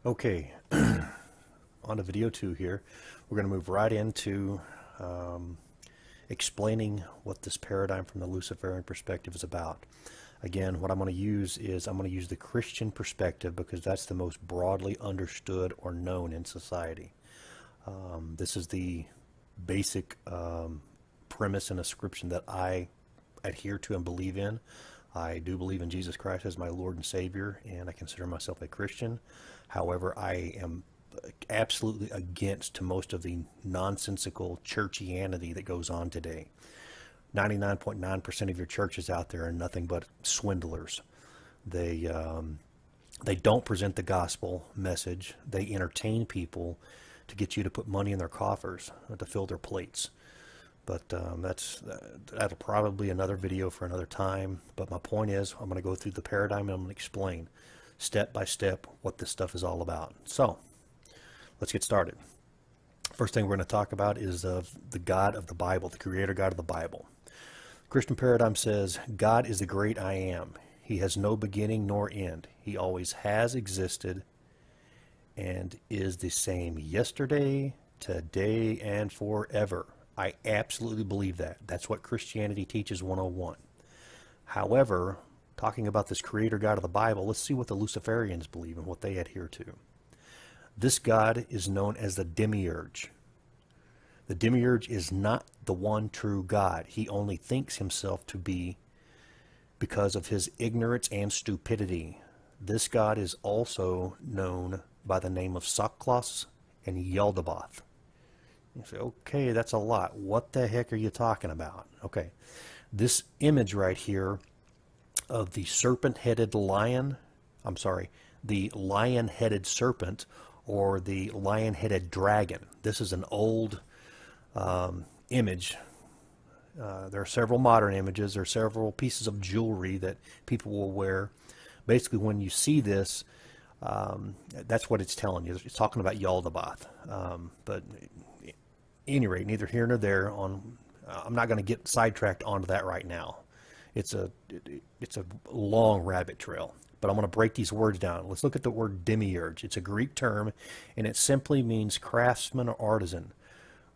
Okay, on to video 2 here. We're going to move right into explaining what this paradigm from the Luciferian perspective is about. Again, what I'm going to use is I'm going to use the Christian perspective because that's the most broadly understood or known in society. This is the basic premise and ascription that I adhere to and believe in. I do believe in Jesus Christ as my Lord and Savior, and I consider myself a Christian. However, I am absolutely against to most of the nonsensical churchianity that goes on today. 99.9% of your churches out there are nothing but swindlers. They don't present the gospel message. They entertain people to get you to put money in their coffers, to fill their plates. But that'll probably be another video for another time. But my point is, I'm going to go through the paradigm and I'm going to explain step by step what this stuff is all about. So let's get started. First thing we're going to talk about is the God of the Bible, the creator God of the Bible. Christian paradigm says God is the great I am. He has no beginning nor end. He always has existed and is the same yesterday, today, and forever. I absolutely believe that. That's what Christianity teaches 101. However, talking about this creator God of the Bible, let's see what the Luciferians believe and what they adhere to. This God is known as the Demiurge. The Demiurge is not the one true God. He only thinks himself to be because of his ignorance and stupidity. This God is also known by the name of Soklos and Yaldabaoth. You say, okay, that's a lot. What the heck are you talking about? Okay, this image right here of the serpent-headed lion, the lion-headed serpent or the lion-headed dragon. This is an old image. There are several modern images. There are several pieces of jewelry that people will wear. Basically, when you see this, that's what it's telling you. It's talking about Yaldabaoth. But at any rate, neither here nor there. I'm not going to get sidetracked onto that right now. It's a long rabbit trail. But I'm going to break these words down. Let's look at the word demiurge. It's a Greek term, and it simply means craftsman or artisan.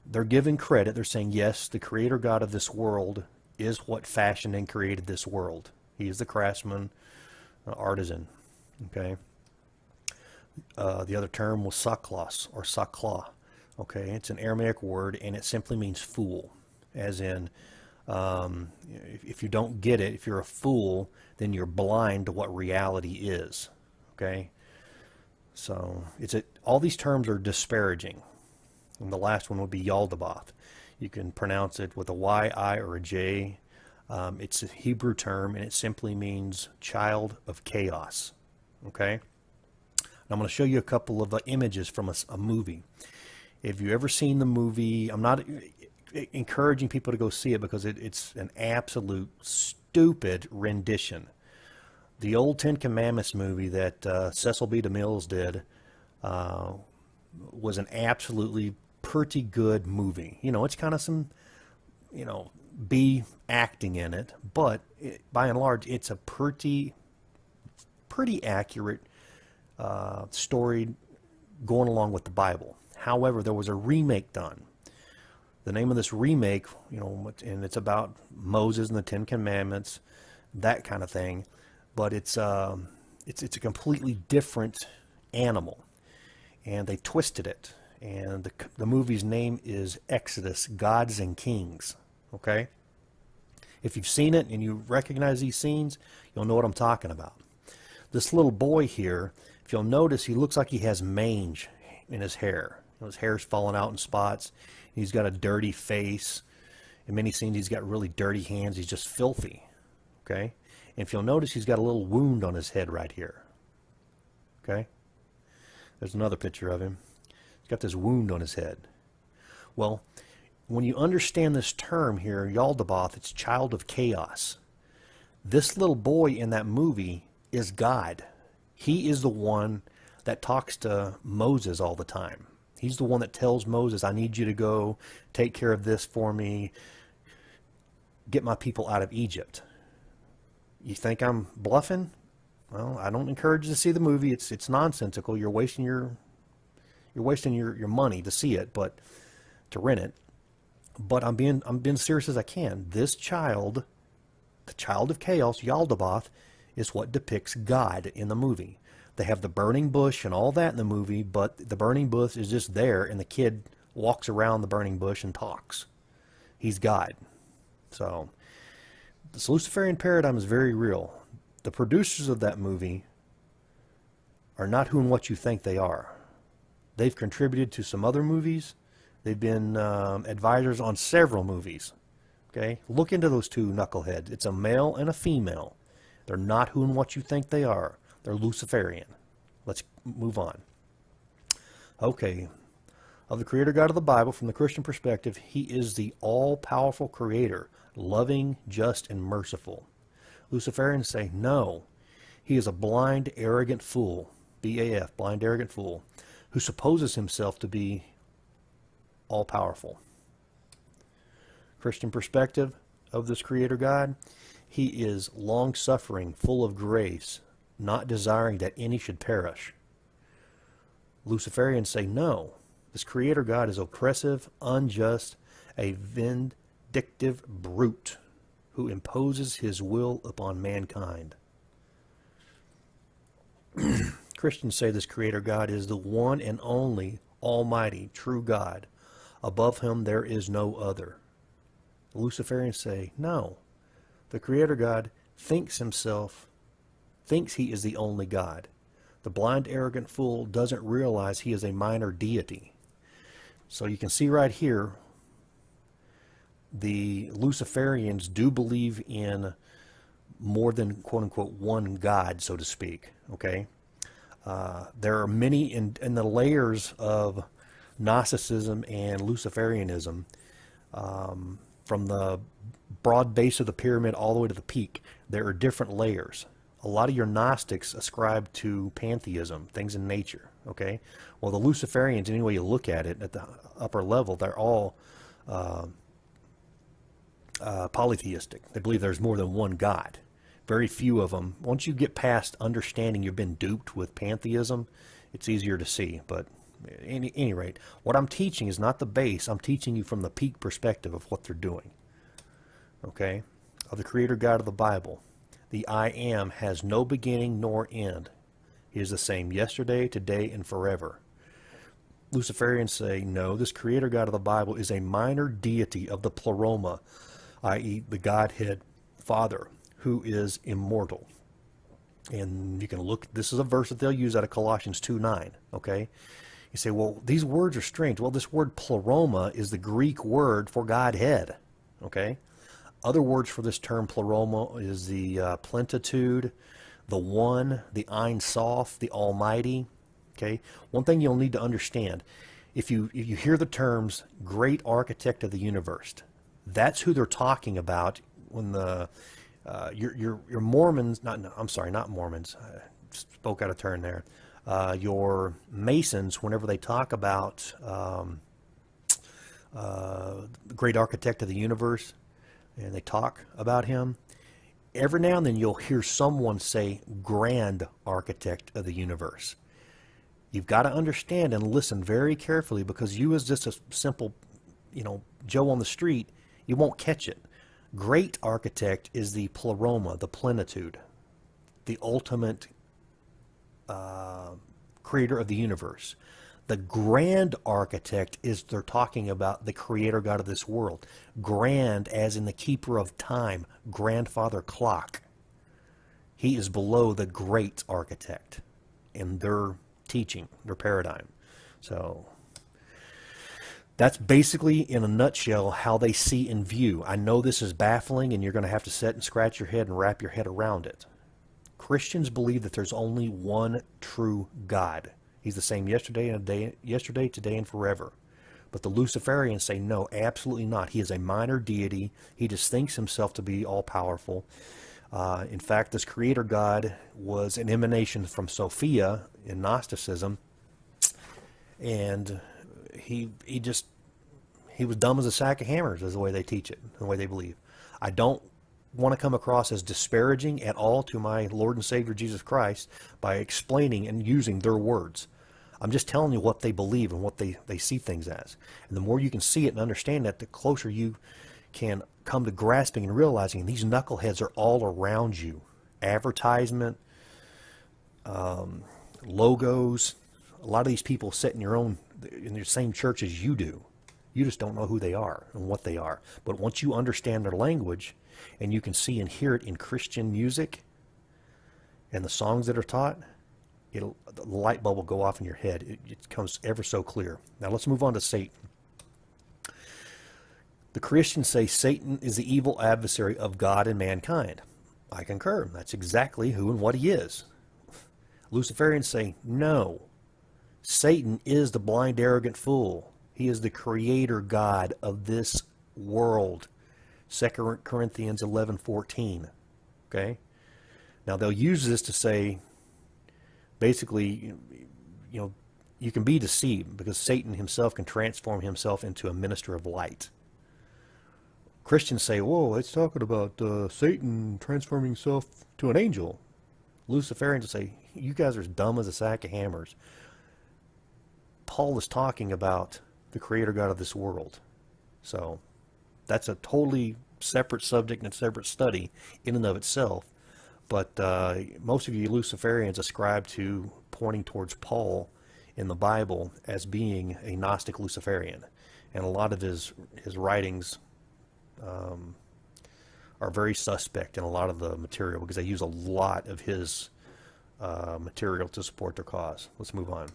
They're giving credit. They're saying, yes, the creator God of this world is what fashioned and created this world. He is the craftsman, artisan. Okay. The other term was saklos or sakla. Okay, it's an Aramaic word, and it simply means fool, as in if you don't get it, if you're a fool, then you're blind to what reality is. Okay, so all these terms are disparaging, and the last one would be Yaldabaoth. You can pronounce it with a Y, I, or a J. It's a Hebrew term, and it simply means child of chaos. Okay, and I'm going to show you a couple of images from a movie. If you've ever seen the movie, I'm not encouraging people to go see it because it's an absolute stupid rendition. The old Ten Commandments movie that Cecil B. DeMille did was an absolutely pretty good movie. You know, it's kind of some, B acting in it, but by and large, it's a pretty accurate story going along with the Bible. However, there was a remake done. The name of this remake, and it's about Moses and the Ten Commandments, that kind of thing. But it's a completely different animal, and they twisted it. And the movie's name is Exodus: Gods and Kings. Okay, if you've seen it and you recognize these scenes, you'll know what I'm talking about. This little boy here, if you'll notice, he looks like he has mange in his hair. His hair's falling out in spots. He's got a dirty face. In many scenes, he's got really dirty hands. He's just filthy. Okay? And if you'll notice, he's got a little wound on his head right here. Okay? There's another picture of him. He's got this wound on his head. Well, when you understand this term here, Yaldabaoth, it's child of chaos. This little boy in that movie is God. He is the one that talks to Moses all the time. He's the one that tells Moses, I need you to go take care of this for me, get my people out of Egypt. You think I'm bluffing? Well, I don't encourage you to see the movie. It's nonsensical. You're wasting your money to see it, but to rent it. But I'm being serious as I can. This child, the child of chaos, Yaldabaoth, is what depicts God in the movie. They have the burning bush and all that in the movie, but the burning bush is just there, and the kid walks around the burning bush and talks. He's God. So this Luciferian paradigm is very real. The producers of that movie are not who and what you think they are. They've contributed to some other movies. They've been advisors on several movies. Okay, look into those two knuckleheads. It's a male and a female. They're not who and what you think they are. They're Luciferian. Let's move on. Okay, of the creator God of the Bible, from the Christian perspective, he is the all-powerful creator, loving, just, and merciful. Luciferians say, no, he is a blind, arrogant fool, B-A-F, blind, arrogant fool, who supposes himself to be all-powerful. Christian perspective of this creator God, he is long-suffering, full of grace, not desiring that any should perish. Luciferians say, no, this creator God is oppressive, unjust, a vindictive brute who imposes his will upon mankind. Christians say this creator God is the one and only almighty, true God. Above him there is no other. The Luciferians say, no, the creator God thinks he is the only God. The blind, arrogant fool doesn't realize he is a minor deity. So you can see right here, the Luciferians do believe in more than quote-unquote one God, so to speak. Okay, there are many in the layers of Gnosticism and Luciferianism, from the broad base of the pyramid all the way to the peak. There are different layers. A lot of your Gnostics ascribe to pantheism, things in nature. Okay, well, the Luciferians, any way you look at it, at the upper level, they're all polytheistic. They believe there's more than one God. Very few of them. Once you get past understanding you've been duped with pantheism, it's easier to see. But at any rate, what I'm teaching is not the base. I'm teaching you from the peak perspective of what they're doing. Okay? Of the creator God of the Bible, the I Am has no beginning nor end. He is the same yesterday, today, and forever. Luciferians say, no, this creator God of the Bible is a minor deity of the pleroma, i.e. the Godhead Father, who is immortal. And you can look, this is a verse that they'll use out of Colossians 2:9, okay? You say, well, these words are strange. Well, this word pleroma is the Greek word for Godhead, okay? Other words for this term pleroma is the plenitude, the one, the Ein Sof, the Almighty, okay? One thing you'll need to understand, if you hear the terms great architect of the universe, that's who they're talking about when the your Mormons, not Mormons, I spoke out of turn there. Your Masons, whenever they talk about the great architect of the universe, and they talk about him, every now and then you'll hear someone say grand architect of the universe. You've got to understand and listen very carefully, because you as just a simple, Joe on the street, you won't catch it. Great architect is the pleroma, the plenitude, the ultimate creator of the universe. The grand architect is, they're talking about the creator God of this world. Grand as in the keeper of time, grandfather clock. He is below the great architect in their teaching, their paradigm. So that's basically, in a nutshell, how they see and view. I know this is baffling, and you're going to have to sit and scratch your head and wrap your head around it. Christians believe that there's only one true God. He's the same yesterday, today, and forever. But the Luciferians say, no, absolutely not. He is a minor deity. He just thinks himself to be all-powerful. In fact, this creator God was an emanation from Sophia in Gnosticism, and he was dumb as a sack of hammers, is the way they teach it, the way they believe. I don't want to come across as disparaging at all to my Lord and Savior Jesus Christ by explaining and using their words. I'm just telling you what they believe and what they see things as. And the more you can see it and understand that, the closer you can come to grasping and realizing these knuckleheads are all around you. Advertisement, logos. A lot of these people sit in your same church as you do. You just don't know who they are and what they are. But once you understand their language and you can see and hear it in Christian music and the songs that are taught, the light bulb will go off in your head. It becomes ever so clear. Now let's move on to Satan. The Christians say Satan is the evil adversary of God and mankind. I concur. That's exactly who and what he is. Luciferians say no. Satan is the blind, arrogant fool. He is the creator God of this world. 2 Corinthians 11:14. Okay? Now they'll use this to say, basically, you can be deceived because Satan himself can transform himself into a minister of light. Christians say, whoa, it's talking about Satan transforming himself to an angel. Luciferians say, you guys are as dumb as a sack of hammers. Paul is talking about the creator God of this world. So that's a totally separate subject and a separate study in and of itself. But most of you Luciferians ascribe to pointing towards Paul in the Bible as being a Gnostic Luciferian. And a lot of his writings are very suspect in a lot of the material because they use a lot of his material to support their cause. Let's move on.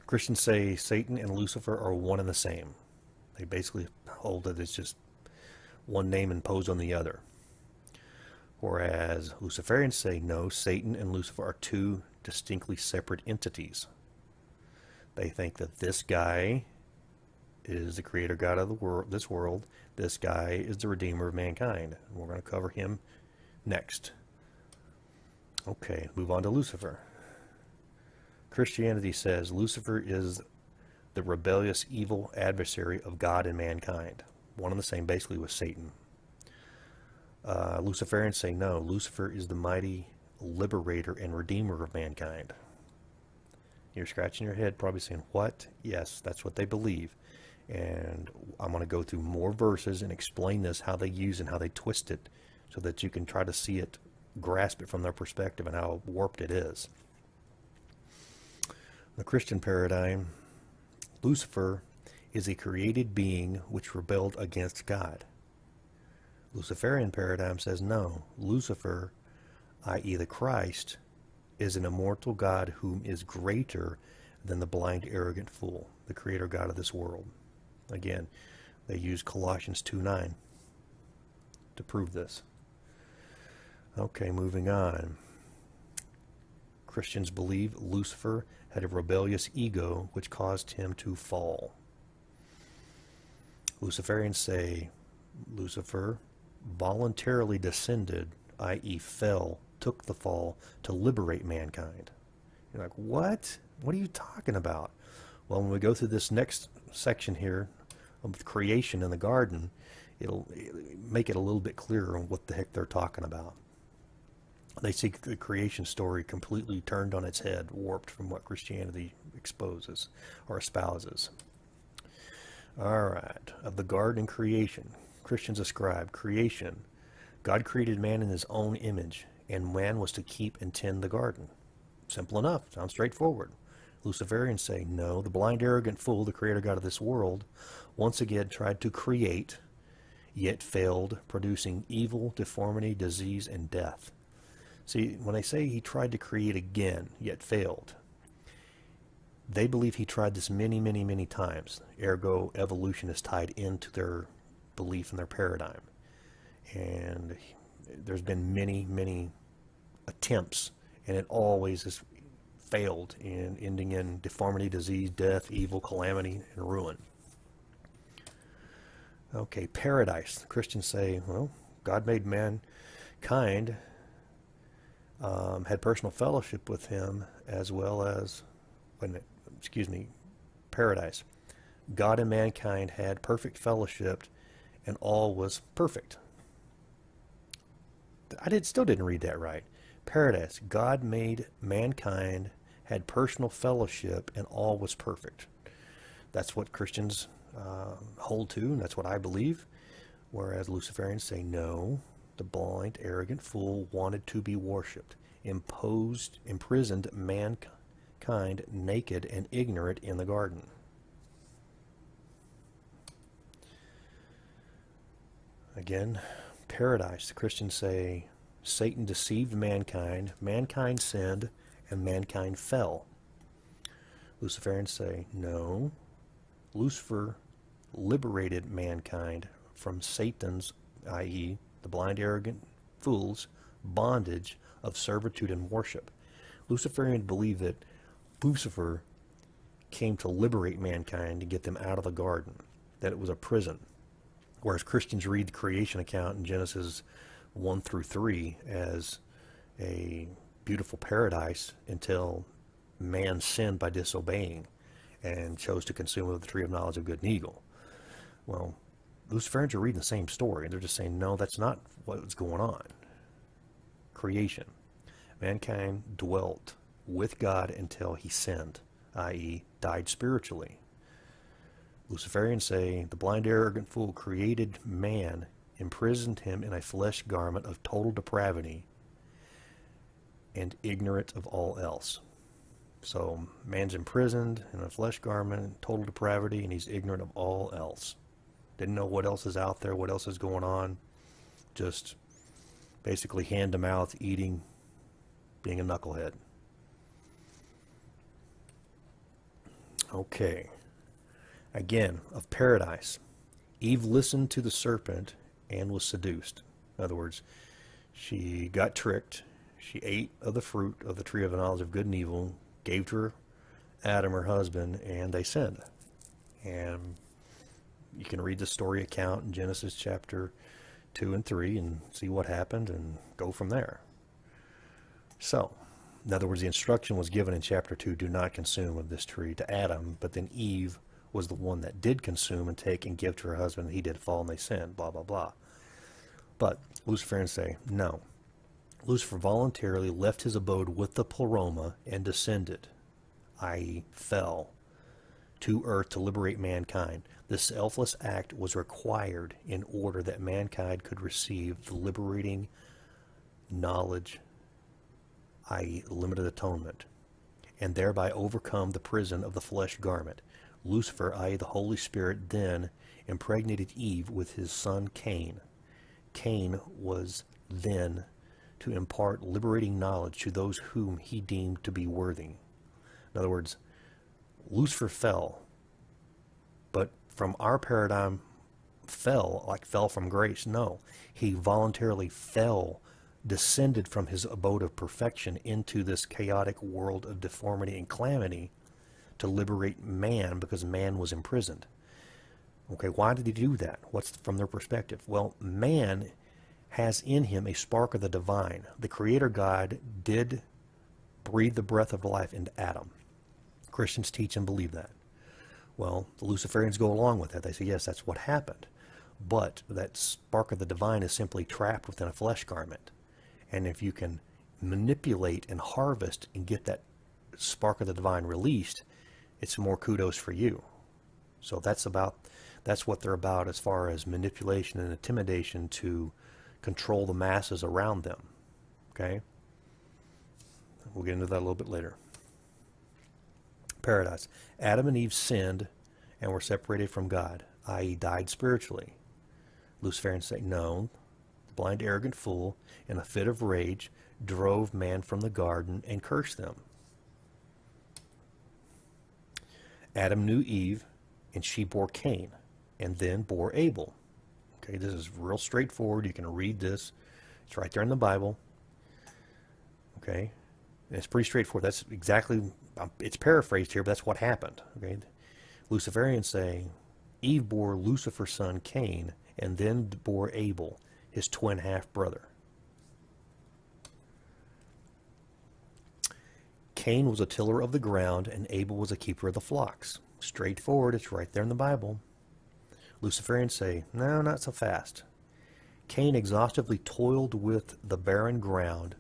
Christians say Satan and Lucifer are one and the same. They basically hold that it's just one name imposed on the other. Whereas Luciferians say no, Satan and Lucifer are two distinctly separate entities. They think that this guy is the creator God of this world. This guy is the redeemer of mankind. And we're going to cover him next. Okay, move on to Lucifer. Christianity says Lucifer is the rebellious evil adversary of God and mankind. One and the same basically with Satan. Luciferians say no, Lucifer is the mighty liberator and redeemer of mankind. You're scratching your head probably saying, what? Yes, that's what they believe. And I'm going to go through more verses and explain this, how they use and how they twist it, so that you can try to see it, grasp it from their perspective and how warped it is. The Christian paradigm, Lucifer is a created being which rebelled against God. Luciferian paradigm says no, Lucifer, i.e. the Christ, is an immortal God whom is greater than the blind, arrogant fool, the creator God of this world. Again, they use Colossians 2:9 to prove this. Okay, moving on. Christians believe Lucifer had a rebellious ego which caused him to fall. Luciferians say Lucifer voluntarily descended, i.e. fell, took the fall to liberate mankind. You're like, what? What are you talking about? Well, when we go through this next section here of creation in the garden, it'll make it a little bit clearer on what the heck they're talking about. They see the creation story completely turned on its head, warped from what Christianity exposes or espouses. All right, of the garden creation, Christians ascribe creation. God created man in his own image, and man was to keep and tend the garden. Simple enough, sounds straightforward. Luciferians say, no, the blind, arrogant fool, the creator God of this world, once again tried to create, yet failed, producing evil, deformity, disease, and death. See, when they say he tried to create again, yet failed, they believe he tried this many, many, many times. Ergo, evolution is tied into their belief and their paradigm. And there's been many, many attempts, and it always has failed in ending in deformity, disease, death, evil, calamity, and ruin. Okay, paradise. The Christians say, well, God made mankind, had personal fellowship with him, as well as, paradise. God and mankind had perfect fellowship, and all was perfect. still didn't read that right. Paradise, God made mankind, had personal fellowship, and all was perfect. That's what Christians hold to, and that's what I believe. Whereas Luciferians say, no, the blind, arrogant fool wanted to be worshipped, imprisoned mankind naked and ignorant in the garden. Again, paradise, the Christians say, Satan deceived mankind, mankind sinned, and mankind fell. Luciferians say, no, Lucifer liberated mankind from Satan's, i.e., the blind, arrogant fools, bondage of servitude and worship. Luciferians believe that Lucifer came to liberate mankind to get them out of the garden, that it was a prison. Whereas Christians read the creation account in Genesis 1 through 3 as a beautiful paradise until man sinned by disobeying and chose to consume of the tree of knowledge of good and evil. Well, Luciferians are reading the same story. They're just saying, no, that's not what's going on. Creation. Mankind dwelt with God until he sinned, i.e., died spiritually. Luciferians say the blind, arrogant fool created man, imprisoned him in a flesh garment of total depravity, and ignorant of all else. So man's imprisoned in a flesh garment, total depravity, and he's ignorant of all else. Didn't know what else is out there, what else is going on. Just basically hand to mouth, eating, being a knucklehead. Okay. Again, of paradise. Eve listened to the serpent and was seduced. In other words, she got tricked. She ate of the fruit of the tree of the knowledge of good and evil, gave to her Adam, her husband, and they sinned. And you can read the story account in Genesis chapter 2 and 3 and see what happened and go from there. So, in other words, the instruction was given in chapter 2, do not consume of this tree, to Adam, but then Eve was the one that did consume and take and give to her husband, and he did fall and they sinned, blah, blah, blah. But Luciferians say, no. Lucifer voluntarily left his abode with the pleroma and descended, i.e. fell, to earth to liberate mankind. This selfless act was required in order that mankind could receive the liberating knowledge, i.e. limited atonement, and thereby overcome the prison of the flesh garment. Lucifer, i.e. the Holy Spirit, then impregnated Eve with his son Cain. Cain was then to impart liberating knowledge to those whom he deemed to be worthy. In other words, Lucifer fell, but from our paradigm, fell, like fell from grace. No, he voluntarily fell, descended from his abode of perfection into this chaotic world of deformity and calamity to liberate man, because man was imprisoned. Okay, why did he do that? What's from their perspective? Well, man has in him a spark of the divine. The Creator God did breathe the breath of life into Adam. Christians teach and believe that. Well, the Luciferians go along with that. They say, yes, that's what happened. But that spark of the divine is simply trapped within a flesh garment. And if you can manipulate and harvest and get that spark of the divine released, it's more kudos for you. So that's what they're about as far as manipulation and intimidation to control the masses around them. Okay? We'll get into that a little bit later. Paradise. Adam and Eve sinned and were separated from God, i.e. died spiritually. Luciferians say, no, the blind, arrogant fool, in a fit of rage, drove man from the garden and cursed them. Adam knew Eve, and she bore Cain, and then bore Abel. Okay, this is real straightforward. You can read this. It's right there in the Bible. Okay, and it's pretty straightforward. That's exactly, it's paraphrased here, but that's what happened. Okay, Luciferians say Eve bore Lucifer's son Cain, and then bore Abel, his twin half-brother. Cain was a tiller of the ground, and Abel was a keeper of the flocks. Straightforward, it's right there in the Bible. Luciferians say, no, not so fast. Cain exhaustively toiled with the barren ground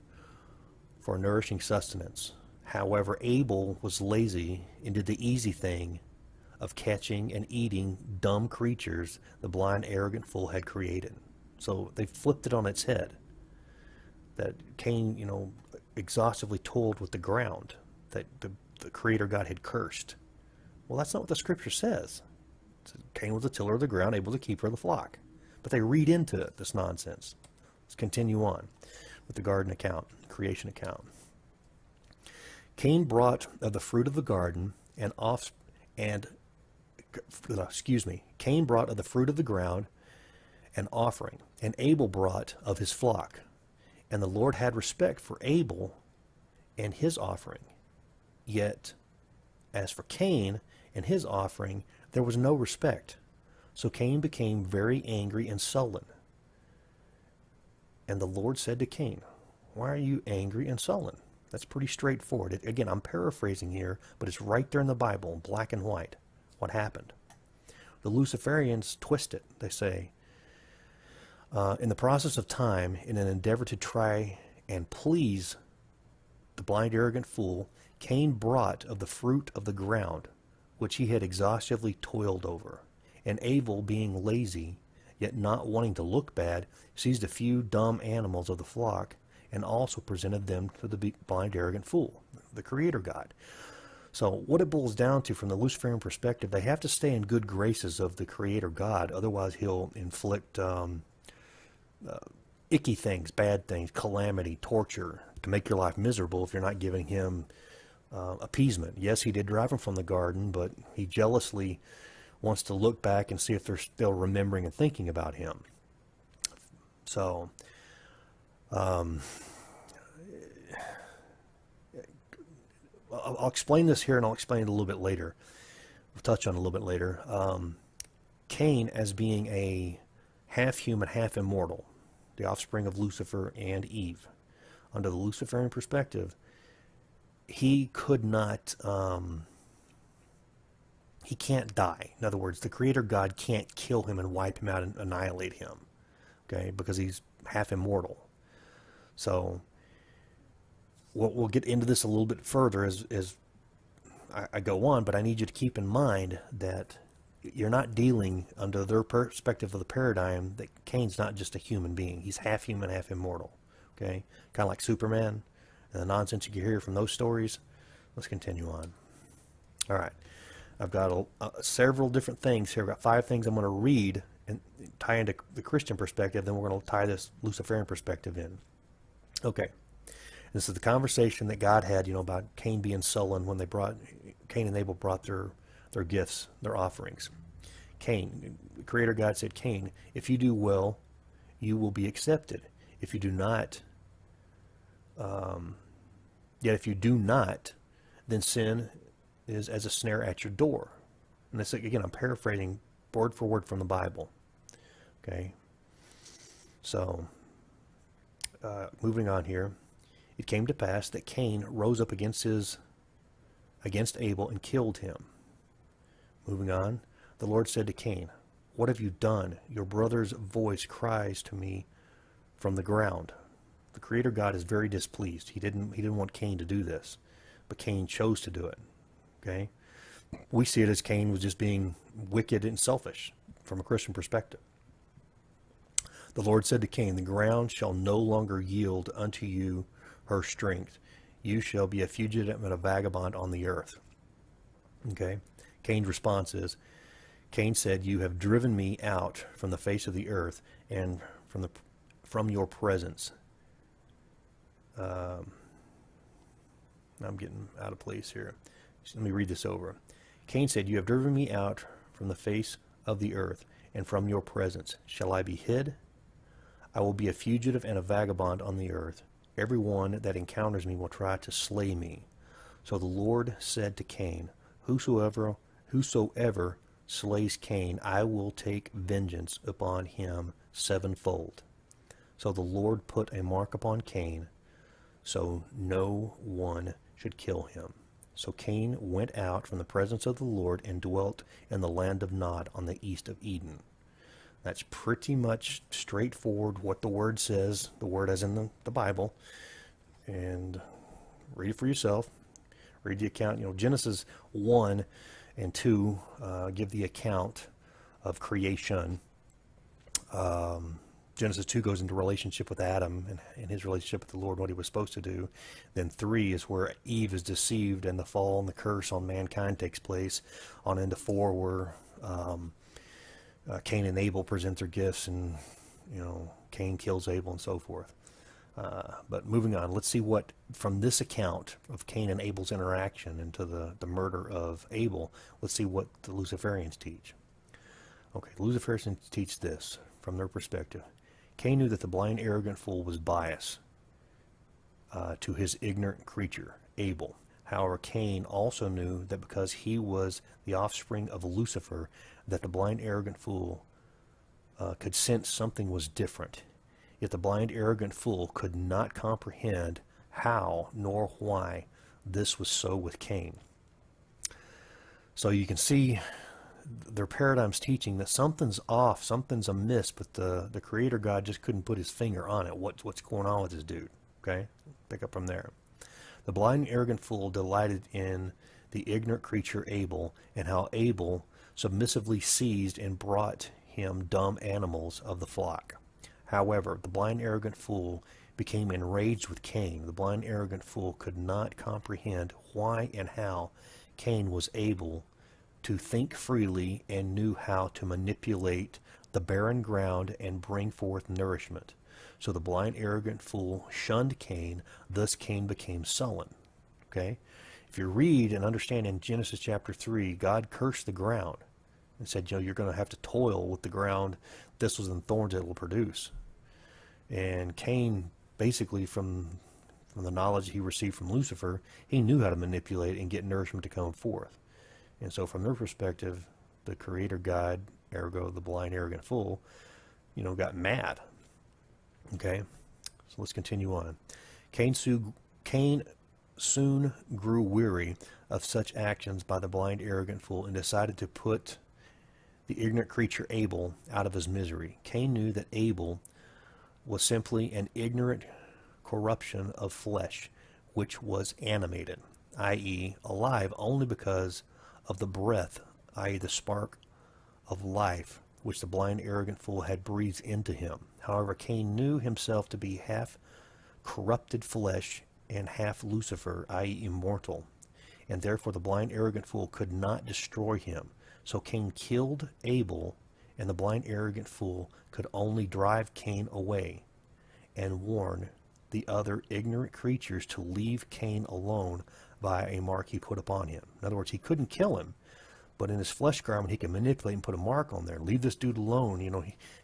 for nourishing sustenance. However, Abel was lazy and did the easy thing of catching and eating dumb creatures the blind, arrogant fool had created. So they flipped it on its head. That Cain, exhaustively toiled with the ground that the Creator God had cursed. Well, that's not what the Scripture says. It says Cain was a tiller of the ground, Abel the keeper of the flock. But they read into it, this nonsense. Let's continue on with the garden account, creation account. Cain brought of the fruit of the garden Cain brought of the fruit of the ground an offering, and Abel brought of his flock. And the Lord had respect for Abel and his offering. Yet, as for Cain and his offering, there was no respect. So Cain became very angry and sullen. And the Lord said to Cain, "Why are you angry and sullen?" That's pretty straightforward. Again, I'm paraphrasing here, but it's right there in the Bible, black and white, what happened. The Luciferians twist it. They say, in the process of time, in an endeavor to try and please the blind, arrogant fool, Cain brought of the fruit of the ground, which he had exhaustively toiled over. And Abel, being lazy, yet not wanting to look bad, seized a few dumb animals of the flock, and also presented them to the blind, arrogant fool, the Creator God. So what it boils down to from the Luciferian perspective, they have to stay in good graces of the Creator God, otherwise he'll inflict icky things, bad things, calamity, torture, to make your life miserable if you're not giving him appeasement. Yes, he did drive him from the garden, but he jealously wants to look back and see if they're still remembering and thinking about him. So, I'll explain this here, and I'll explain it a little bit later. We'll touch on it a little bit later. Cain, as being a half-human, half-immortal, the offspring of Lucifer and Eve, under the Luciferian perspective, he could not, he can't die. In other words, the Creator God can't kill him and wipe him out and annihilate him, okay, because he's half-immortal. So we'll get into this a little bit further as I go on, but I need you to keep in mind that you're not dealing under their perspective of the paradigm that Cain's not just a human being. He's half human, half immortal. Okay? Kind of like Superman and the nonsense you can hear from those stories. Let's continue on. All right. I've got several different things here. I've got 5 things I'm going to read and tie into the Christian perspective. Then we're going to tie this Luciferian perspective in. Okay. This is the conversation that God had, about Cain being sullen when Cain and Abel brought their gifts, their offerings. Cain, the Creator God said, "Cain, if you do well, you will be accepted. If you do not, yet if you do not, then sin is as a snare at your door." And this, again, I'm paraphrasing word for word from the Bible. Okay. So, moving on here. It came to pass that Cain rose up against Abel and killed him. Moving on, the Lord said to Cain, "What have you done? Your brother's voice cries to me from the ground." The Creator God is very displeased. He didn't want Cain to do this, but Cain chose to do it. Okay? We see it as Cain was just being wicked and selfish from a Christian perspective. The Lord said to Cain, "The ground shall no longer yield unto you her strength. You shall be a fugitive and a vagabond on the earth." Okay? Cain's response is, Cain said, "You have driven me out from the face of the earth and from your presence." I'm getting out of place here. Let me read this over. Cain said, "You have driven me out from the face of the earth and from your presence. Shall I be hid? I will be a fugitive and a vagabond on the earth. Everyone that encounters me will try to slay me." So the Lord said to Cain, Whosoever slays Cain, I will take vengeance upon him sevenfold." So the Lord put a mark upon Cain, so no one should kill him. So Cain went out from the presence of the Lord and dwelt in the land of Nod on the east of Eden. That's pretty much straightforward what the word says, the word as in the Bible. And read it for yourself. Read the account. Genesis 1 and 2 give the account of creation. Genesis 2 goes into relationship with Adam and his relationship with the Lord, what he was supposed to do. Then 3 is where Eve is deceived and the fall and the curse on mankind takes place. On into 4 where Cain and Abel present their gifts, and Cain kills Abel and so forth. But moving on, let's see what, from this account of Cain and Abel's interaction into the murder of Abel, let's see what the Luciferians teach. Okay, the Luciferians teach this from their perspective. Cain knew that the blind, arrogant fool was biased to his ignorant creature, Abel. However, Cain also knew that because he was the offspring of Lucifer, that the blind, arrogant fool could sense something was different. Yet the blind, arrogant fool could not comprehend how nor why this was so with Cain. So you can see their paradigm's teaching that something's off, something's amiss, but the Creator God just couldn't put his finger on it. What's going on with this dude? Okay, pick up from there. The blind, arrogant fool delighted in the ignorant creature Abel, and how Abel submissively seized and brought him dumb animals of the flock. However, the blind, arrogant fool became enraged with Cain. The blind, arrogant fool could not comprehend why and how Cain was able to think freely and knew how to manipulate the barren ground and bring forth nourishment. So the blind, arrogant fool shunned Cain, thus Cain became sullen. Okay? If you read and understand in Genesis chapter 3, God cursed the ground and said, you're going to have to toil with the ground, thistles and thorns it will produce. And Cain, basically from the knowledge he received from Lucifer, he knew how to manipulate and get nourishment to come forth. And so from their perspective, the Creator God, ergo the blind, arrogant fool, got mad. Okay, so let's continue on. Cain soon grew weary of such actions by the blind, arrogant fool and decided to put the ignorant creature Abel out of his misery. Cain knew that Abel was simply an ignorant corruption of flesh, which was animated, i.e., alive only because of the breath, i.e., the spark of life, which the blind, arrogant fool had breathed into him. However, Cain knew himself to be half corrupted flesh and half Lucifer, i.e., immortal, and therefore the blind, arrogant fool could not destroy him. So Cain killed Abel, and the blind, arrogant fool could only drive Cain away and warn the other ignorant creatures to leave Cain alone by a mark he put upon him. In other words, he couldn't kill him, but in his flesh garment he can manipulate and put a mark on there. Leave this dude alone.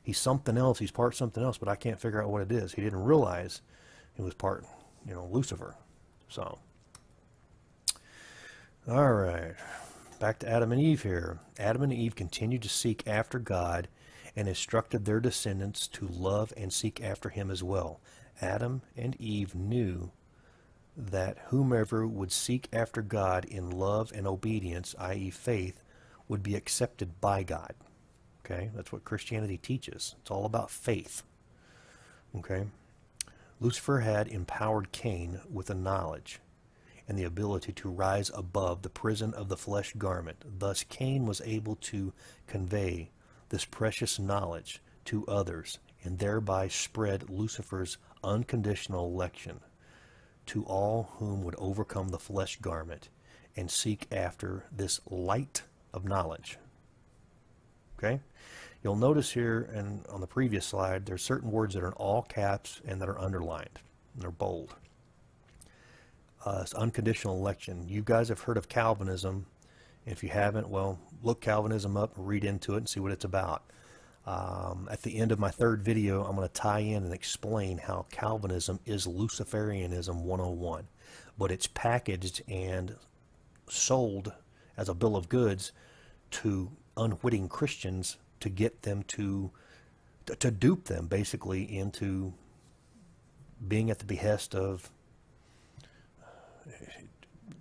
He's something else. He's part something else, but I can't figure out what it is. He didn't realize he was part, Lucifer. So, all right. Back to Adam and Eve here. Adam and Eve continued to seek after God and instructed their descendants to love and seek after him as well. Adam and Eve knew that whomever would seek after God in love and obedience, i.e. faith, would be accepted by God. Okay, that's what Christianity teaches. It's all about faith. Okay, Lucifer had empowered Cain with the knowledge and the ability to rise above the prison of the flesh garment. Thus, Cain was able to convey this precious knowledge to others and thereby spread Lucifer's unconditional election to all whom would overcome the flesh garment and seek after this light of knowledge. Okay? You'll notice here and on the previous slide, there's certain words that are in all caps and that are underlined. And they're bold. It's unconditional election. You guys have heard of Calvinism. If you haven't, well, look Calvinism up, read into it, and see what it's about. At the end of my third video, I'm going to tie in and explain how Calvinism is Luciferianism 101. But it's packaged and sold as a bill of goods to unwitting Christians to get them to dupe them, basically, into being at the behest of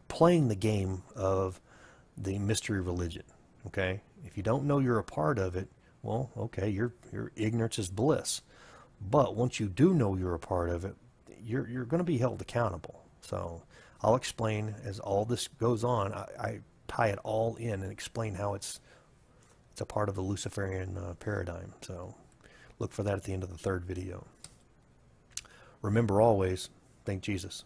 playing the game of the mystery religion. Okay, if you don't know you're a part of it, Well, okay, your ignorance is bliss. But once you do know you're a part of it, you're going to be held accountable. So I'll explain as all this goes on. I tie it all in and explain how it's a part of the Luciferian paradigm. So look for that at the end of the third video. Remember always, thank Jesus.